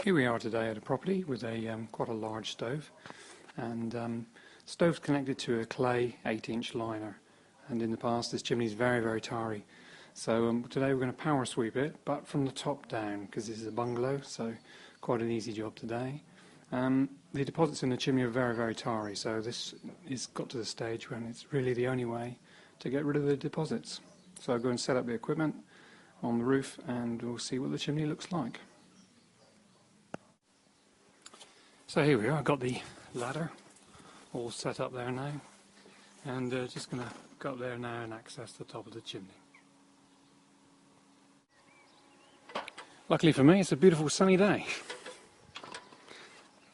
Here we are today at a property with a quite a large stove, and stove's connected to a clay 8-inch liner, and in the past this chimney is very tarry. So today we're going to power sweep it, but from the top down, because this is a bungalow, so quite an easy job today. The deposits in the chimney are very tarry, so this has got to the stage when it's really the only way to get rid of the deposits. So I'll go and set up the equipment on the roof and we'll see what the chimney looks like. So here we are, I've got the ladder all set up there now, and just going to go up there now and access the top of the chimney. Luckily for me, it's a beautiful sunny day.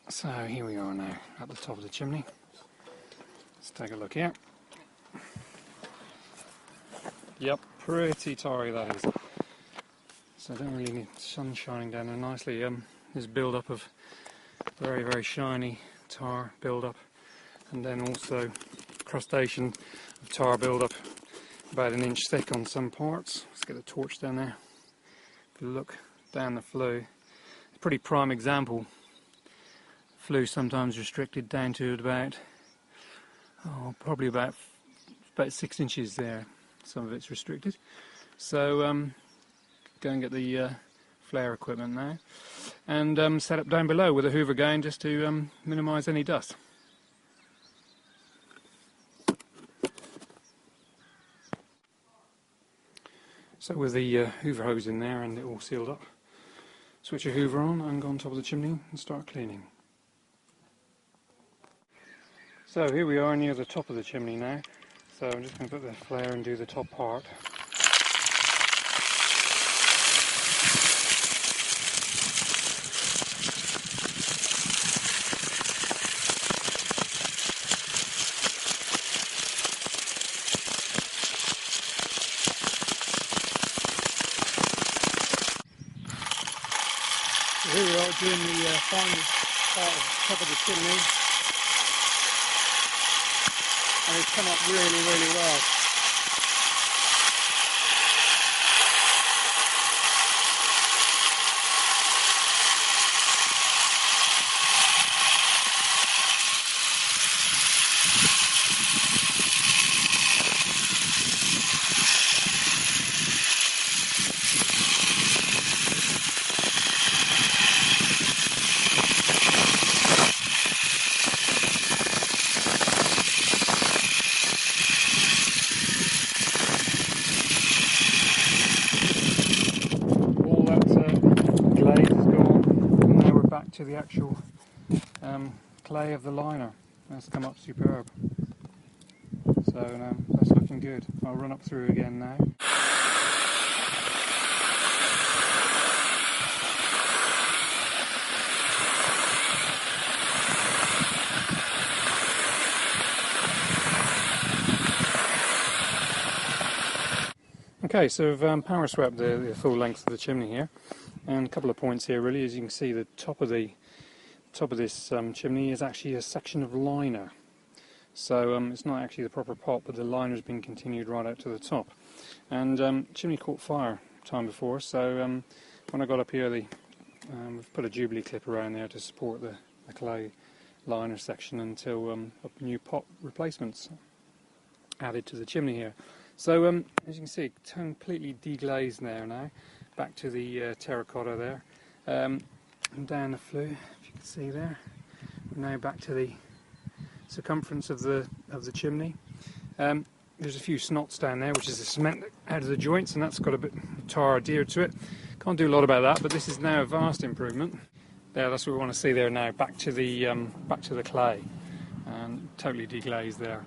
So here we are now at the top of the chimney. Let's take a look here. Yep, pretty tarry that is. So I don't really need sun shining down there nicely. There's build up of very shiny tar build up, and then also crustacean of tar build up about 1 inch thick on some parts. Let's get the torch down there. If you look down the flue, a pretty prime example. Flue sometimes restricted down to about probably about 6 inches there. Some of it's restricted. So go and get the flare equipment now and set up down below with a hoover going just to minimise any dust. So with the hoover hose in there and it all sealed up, switch a hoover on and go on top of the chimney and start cleaning. So here we are near the top of the chimney now, so I'm just going to put the flare and do the top part. Here we are doing the final part of the top of the chimney, and it's come up really well. Back to the actual clay of the liner. That's come up superb. So that's looking good. I'll run up through again now. Okay, so I've power swept the full length of the chimney here, and a couple of points here really. As you can see, the top of this chimney is actually a section of liner, so it's not actually the proper pot, but the liner's been continued right out to the top. And chimney caught fire time before, so when I got up here, we've put a Jubilee clip around there to support the clay liner section until new pot replacements added to the chimney here. So as you can see, completely deglazed now. Back to the terracotta there, and down the flue, if you can see there. Now back to the circumference of the chimney. There's a few snots down there, which is the cement out of the joints, and that's got a bit of tar adhered to it. Can't do a lot about that, but this is now a vast improvement. There, that's what we want to see there now. Back to the clay, and totally deglazed there.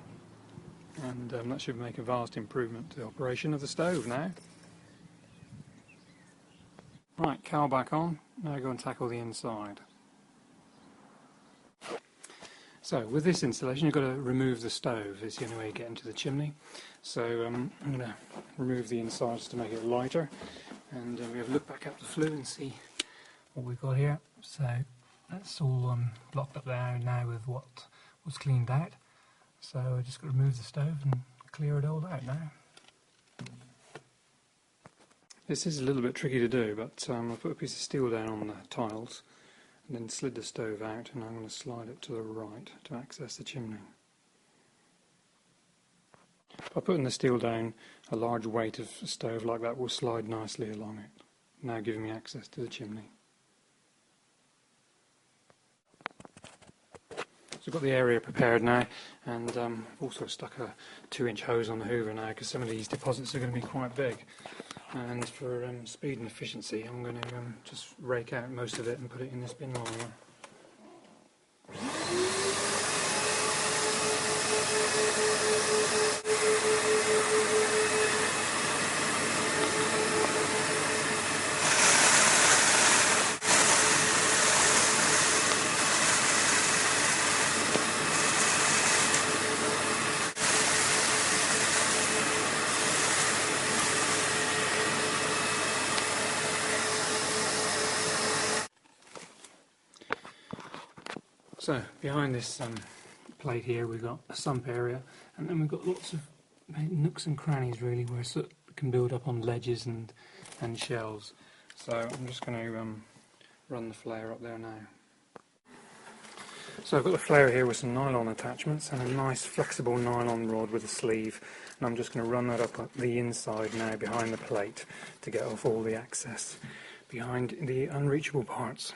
And that should make a vast improvement to the operation of the stove now. Right, cowl back on. Now go and tackle the inside. So with this installation, you've got to remove the stove. It's the only way you get into the chimney. So I'm going to remove the insides to make it lighter, and we have a look back up the flue and see what we've got here. So that's all blocked up there now with what was cleaned out. So I just got to remove the stove and clear it all out now. This is a little bit tricky to do, but I'll put a piece of steel down on the tiles and then slid the stove out, and I'm going to slide it to the right to access the chimney. By putting the steel down, a large weight of stove like that will slide nicely along it, now giving me access to the chimney. So I've got the area prepared now, and I've also stuck a 2-inch hose on the hoover now, because some of these deposits are going to be quite big. And for speed and efficiency, I'm going to just rake out most of it and put it in this bin liner. So behind this plate here we've got a sump area, and then we've got lots of nooks and crannies really where soot can build up on ledges and shelves. So I'm just going to run the flayer up there now. So I've got the flayer here with some nylon attachments and a nice flexible nylon rod with a sleeve, and I'm just going to run that up the inside now behind the plate to get off all the excess behind the unreachable parts.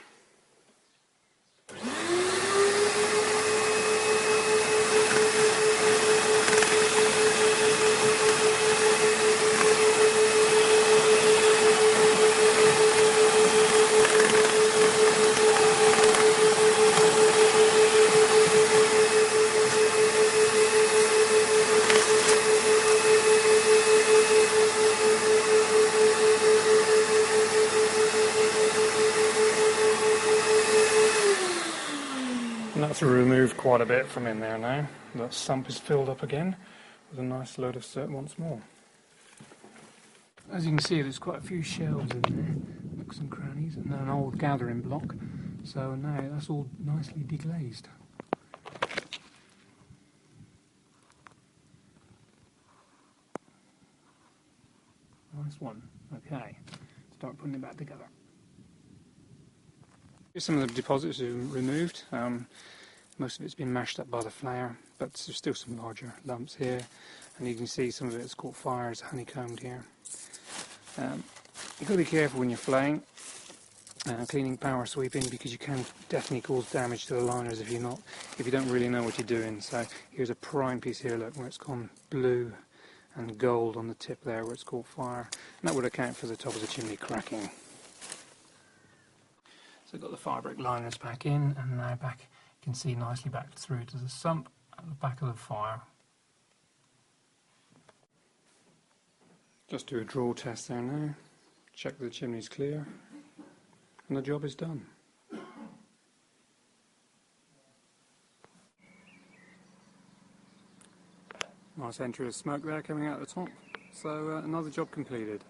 And that's removed quite a bit from in there now. That sump is filled up again with a nice load of soot once more. As you can see, there's quite a few shelves in there, nooks and crannies, and an old gathering block. So now that's all nicely deglazed. Nice one. Okay, start putting it back together. Here's some of the deposits we've removed. Most of it's been mashed up by the flayer, but there's still some larger lumps here, and you can see some of it's caught fire, it's honeycombed here. You've got to be careful when you're flaying, cleaning, power sweeping, because you can definitely cause damage to the liners if you don't really know what you're doing. So here's a prime piece here, look, where it's gone blue and gold on the tip there where it's caught fire, and that would account for the top of the chimney cracking. So I've got the firebrick liners back in, and now back, you can see nicely back through to the sump at the back of the fire. Just do a draw test there now, check the chimney's clear, and the job is done. Nice entry of smoke there coming out the top, so another job completed.